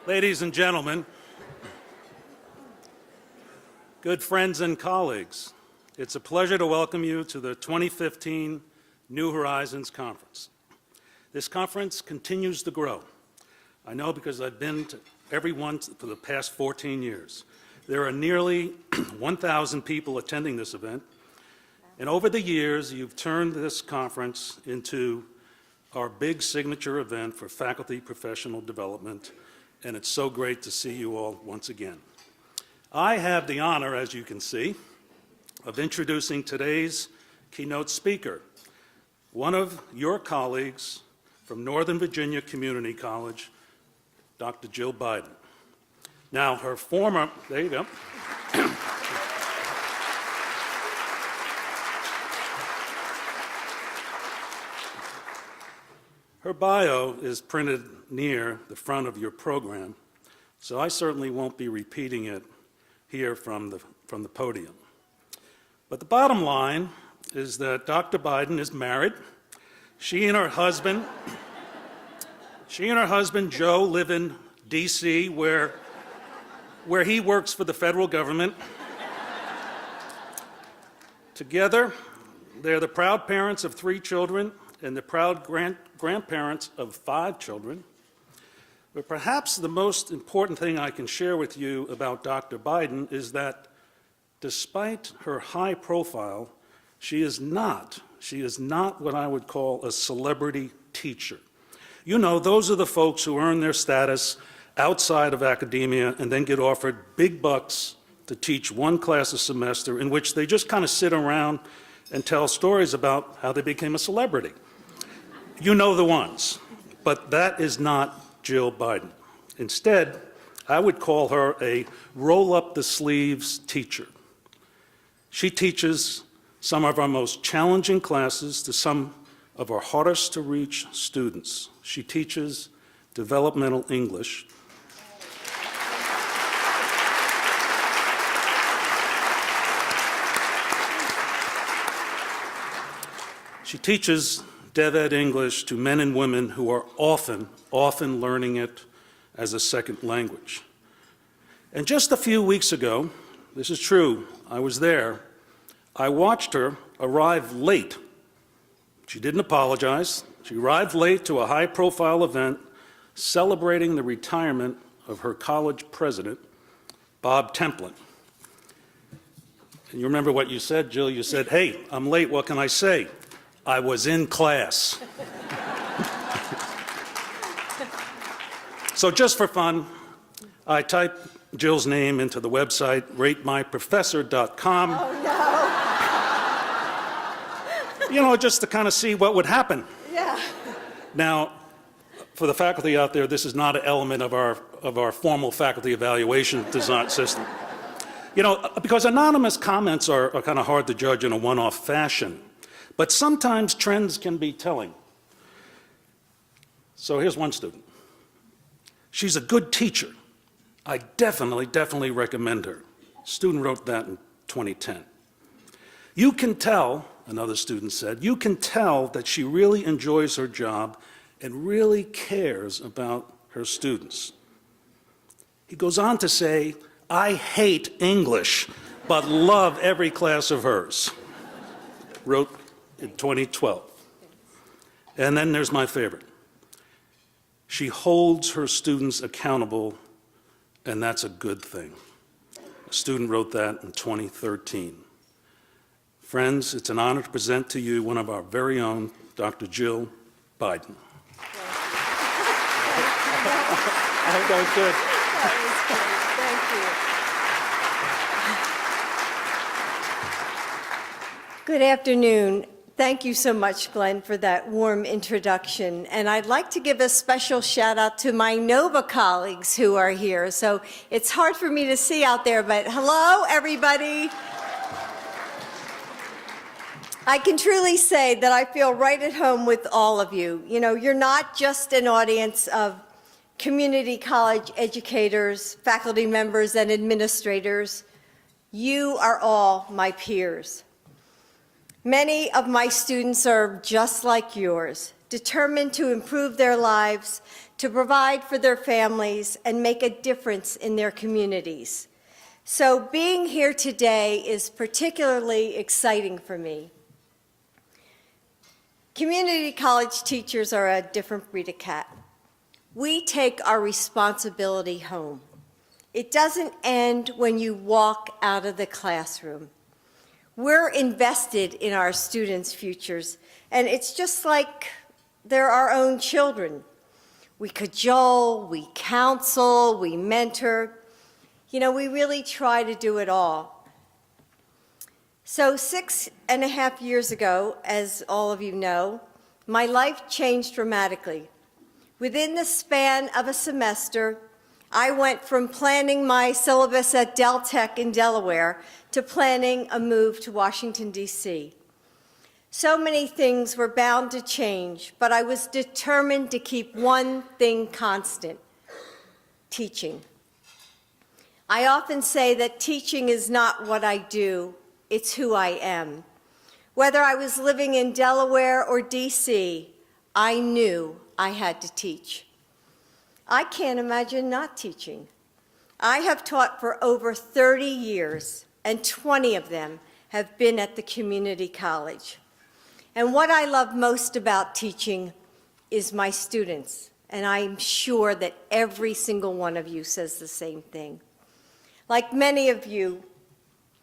Ladies and gentlemen, good friends and colleagues, it's a pleasure to welcome you to the 2015 New Horizons Conference. This conference continues to grow. I know because I've been to every one for the past 14 years. There are nearly 1,000 people attending this event, and over the years you've turned this conference into our big signature event for faculty professional development, and it's so great to see you all once again. I have the honor, as you can see, of introducing today's keynote speaker, one of your colleagues from Northern Virginia Community College, Dr. Jill Biden. Now, her former, there you go. Her bio is printed near the front of your program, so I certainly won't be repeating it here from the podium. But the bottom line is that Dr. Biden is married. She and her husband Joe live in D.C., where he works for the federal government. Together, they're the proud parents of 3 children and the proud grandparents of 5 children. But perhaps the most important thing I can share with you about Dr. Biden is that despite her high profile, she is not what I would call a celebrity teacher. You know, those are the folks who earn their status outside of academia and then get offered big bucks to teach one class a semester in which they just kind of sit around and tell stories about how they became a celebrity. You know the ones, but that is not Jill Biden. Instead, I would call her a roll-up-the-sleeves teacher. She teaches some of our most challenging classes to some of our hardest-to-reach students. She teaches developmental English. She teaches DevEd English to men and women who are often learning it as a second language. And just a few weeks ago, this is true, I was there, I watched her arrive late. She didn't apologize. She arrived late to a high-profile event celebrating the retirement of her college president, Bob Templin. And you remember what you said, Jill? You said, "Hey, I'm late, what can I say? I was in class." So just for fun, I typed Jill's name into the website ratemyprofessor.com. Oh, no. You know, just to kind of see what would happen. Yeah. Now, for the faculty out there, this is not an element of our formal faculty evaluation design system. You know, because anonymous comments are kind of hard to judge in a one-off fashion. But sometimes trends can be telling. So here's one student. She's a good teacher. I definitely recommend her. Student wrote that in 2010. You can tell, another student said, you can tell that she really enjoys her job and really cares about her students. He goes on to say, I hate English, but love every class of hers. Wrote in 2012. And then there's my favorite. She holds her students accountable, and that's a good thing. A student wrote that in 2013. Friends, it's an honor to present to you one of our very own, Dr. Jill Biden. I think that was good. That was great. Thank you. Good afternoon. Thank you so much, Glenn, for that warm introduction. And I'd like to give a special shout out to my NOVA colleagues who are here. So it's hard for me to see out there, but hello, everybody. I can truly say that I feel right at home with all of you. You know, you're not just an audience of community college educators, faculty members, and administrators. You are all my peers. Many of my students are just like yours, determined to improve their lives, to provide for their families and make a difference in their communities. So being here today is particularly exciting for me. Community college teachers are a different breed of cat. We take our responsibility home. It doesn't end when you walk out of the classroom. We're invested in our students' futures, and it's just like they're our own children. We cajole, we counsel, we mentor. You know, we really try to do it all. So 6.5 years ago, as all of you know, my life changed dramatically. Within the span of a semester, I went from planning my syllabus at Del Tech in Delaware to planning a move to Washington, D.C. So many things were bound to change, but I was determined to keep one thing constant: teaching. I often say that teaching is not what I do, it's who I am. Whether I was living in Delaware or D.C., I knew I had to teach. I can't imagine not teaching. I have taught for over 30 years, and 20 of them have been at the community college. And what I love most about teaching is my students, and I'm sure that every single one of you says the same thing. Like many of you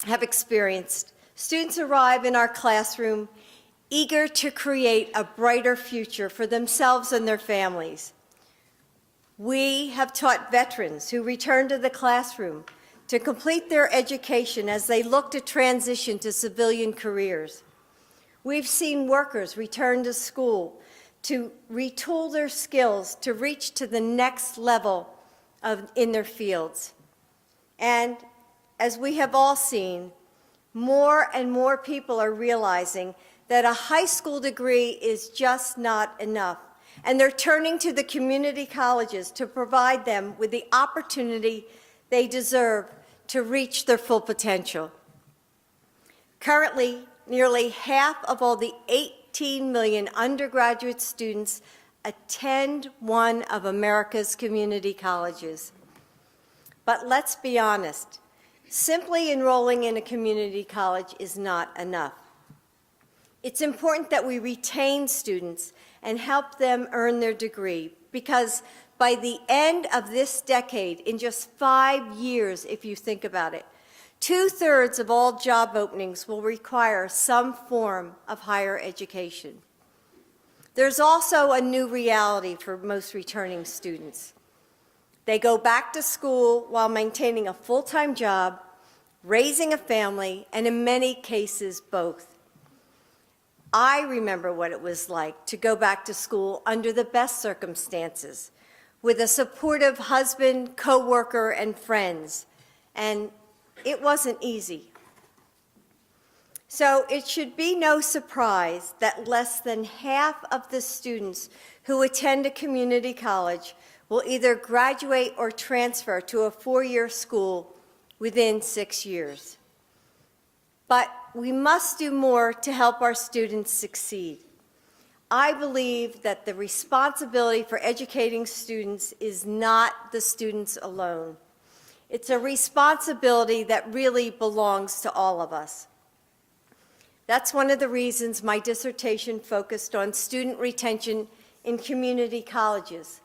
have experienced, students arrive in our classroom eager to create a brighter future for themselves and their families. We have taught veterans who return to the classroom to complete their education as they look to transition to civilian careers. We've seen workers return to school to retool their skills to reach to the next level in their fields. And as we have all seen, more and more people are realizing that a high school degree is just not enough, and they're turning to the community colleges to provide them with the opportunity they deserve to reach their full potential. Currently, nearly half of all the 18 million undergraduate students attend one of America's community colleges. But let's be honest, simply enrolling in a community college is not enough. It's important that we retain students and help them earn their degree, because by the end of this decade, in just 5 years, if you think about it, 2/3 of all job openings will require some form of higher education. There's also a new reality for most returning students. They go back to school while maintaining a full-time job, raising a family, and in many cases, both. I remember what it was like to go back to school under the best circumstances, with a supportive husband, coworker, and friends, and it wasn't easy. So it should be no surprise that less than half of the students who attend a community college will either graduate or transfer to a 4-year school within 6 years. But we must do more to help our students succeed. I believe that the responsibility for educating students is not the students alone. It's a responsibility that really belongs to all of us. That's one of the reasons my dissertation focused on student retention in community colleges,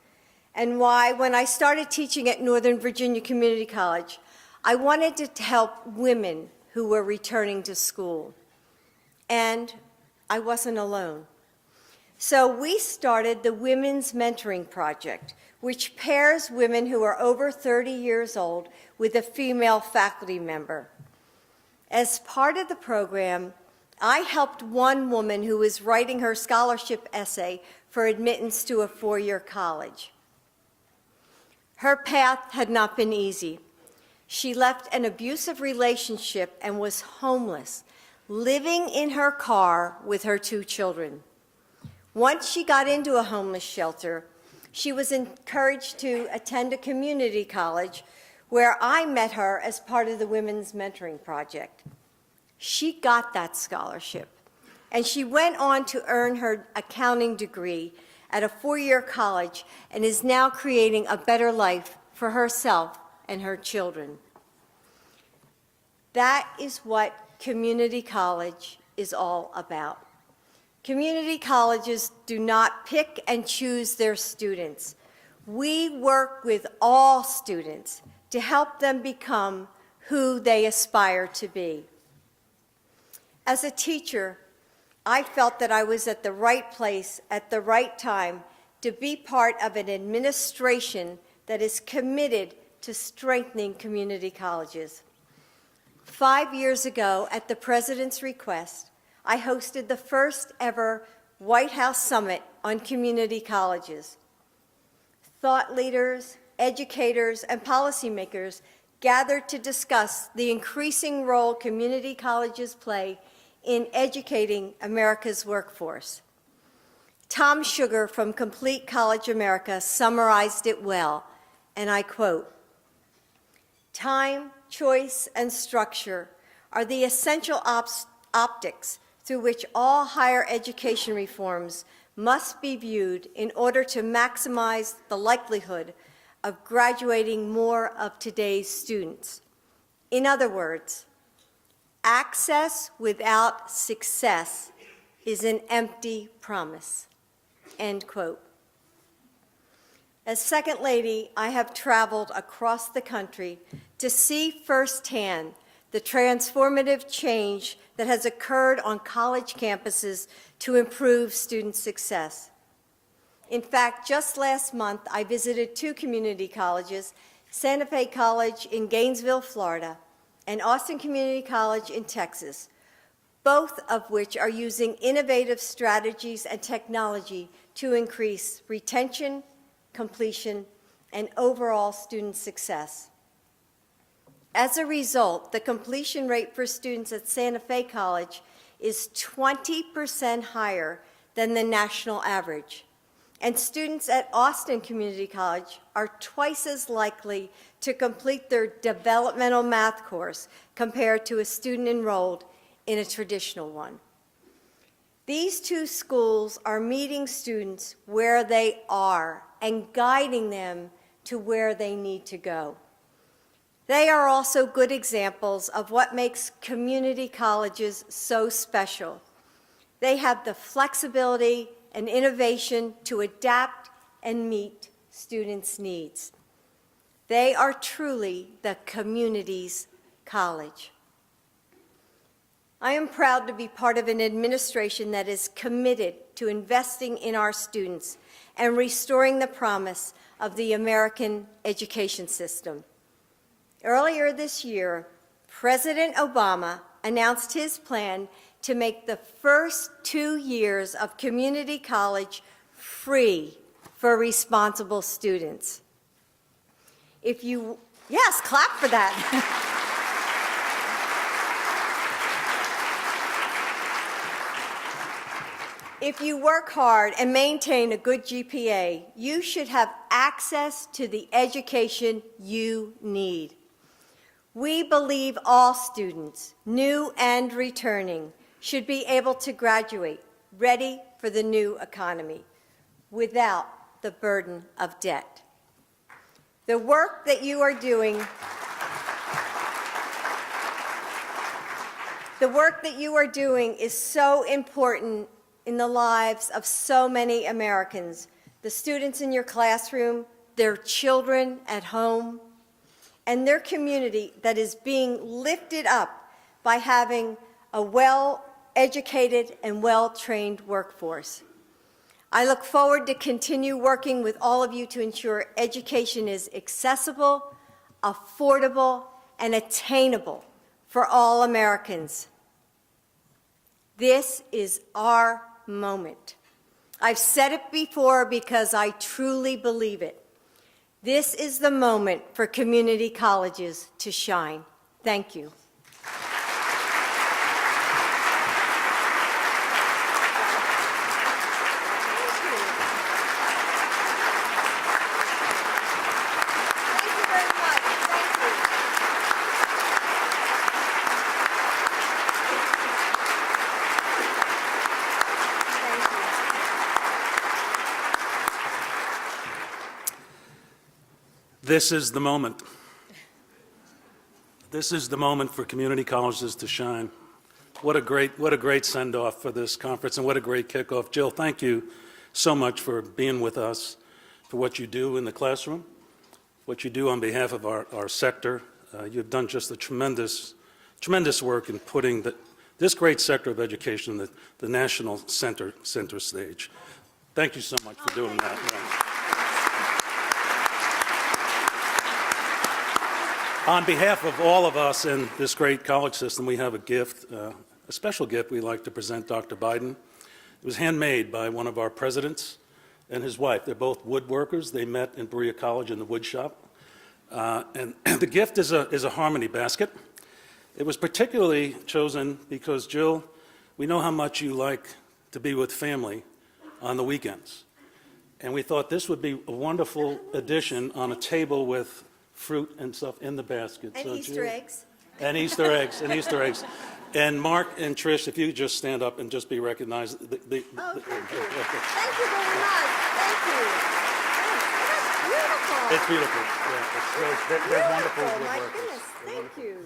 and why, when I started teaching at Northern Virginia Community College, I wanted to help women who were returning to school. And I wasn't alone. So we started the Women's Mentoring Project, which pairs women who are over 30 years old with a female faculty member. As part of the program, I helped one woman who was writing her scholarship essay for admittance to a 4-year college. Her path had not been easy. She left an abusive relationship and was homeless, living in her car with her 2 children. Once she got into a homeless shelter, she was encouraged to attend a community college where I met her as part of the Women's Mentoring Project. She got that scholarship, and she went on to earn her accounting degree at a four-year college and is now creating a better life for herself and her children. That is what community college is all about. Community colleges do not pick and choose their students. We work with all students to help them become who they aspire to be. As a teacher, I felt that I was at the right place at the right time to be part of an administration that is committed to strengthening community colleges. 5 years ago, at the President's request, I hosted the first ever White House Summit on community colleges. Thought leaders, educators, and policymakers gathered to discuss the increasing role community colleges play in educating America's workforce. Tom Sugar from Complete College America summarized it well, and I quote, "Time, choice, and structure are the essential optics through which all higher education reforms must be viewed in order to maximize the likelihood of graduating more of today's students. In other words, access without success is an empty promise." End quote. As Second Lady, I have traveled across the country to see firsthand the transformative change that has occurred on college campuses to improve student success. In fact, just last month, I visited two community colleges, Santa Fe College in Gainesville, Florida, and Austin Community College in Texas, both of which are using innovative strategies and technology to increase retention, completion, and overall student success. As a result, the completion rate for students at Santa Fe College is 20% higher than the national average. And students at Austin Community College are twice as likely to complete their developmental math course compared to a student enrolled in a traditional one. These two schools are meeting students where they are and guiding them to where they need to go. They are also good examples of what makes community colleges so special. They have the flexibility and innovation to adapt and meet students' needs. They are truly the community's college. I am proud to be part of an administration that is committed to investing in our students and restoring the promise of the American education system. Earlier this year, President Obama announced his plan to make the first 2 years of community college free for responsible students. Yes, clap for that. If you work hard and maintain a good GPA, you should have access to the education you need. We believe all students, new and returning, should be able to graduate ready for the new economy without the burden of debt. The work that you are doing is so important in the lives of so many Americans, the students in your classroom, their children at home, and their community that is being lifted up by having a well-educated and well-trained workforce. I look forward to continue working with all of you to ensure education is accessible, affordable, and attainable for all Americans. This is our moment. I've said it before because I truly believe it. This is the moment for community colleges to shine. Thank you. This is the moment. This is the moment for community colleges to shine. What a great send-off for this conference, and what a great kickoff. Jill, thank you so much for being with us, for what you do in the classroom, what you do on behalf of our sector. You've done just a tremendous work in putting this great sector of education in the national center stage. Thank you so much for doing that. On behalf of all of us in this great college system, we have a gift, a special gift we'd like to present Dr. Biden. It was handmade by one of our presidents and his wife. They're both woodworkers. They met in Berea College in the wood shop. And the gift is a harmony basket. It was particularly chosen because, Jill, we know how much you like to be with family on the weekends. And we thought this would be a wonderful addition on a table with fruit and stuff in the basket. And So, Easter Jill, eggs. And Easter eggs, and Easter eggs. And Mark and Trish, if you could just stand up and just be recognized. Thank you very much. Thank you. Oh, that's beautiful. It's beautiful. Yeah, it's wonderful Oh, my woodworkers. goodness. Thank you.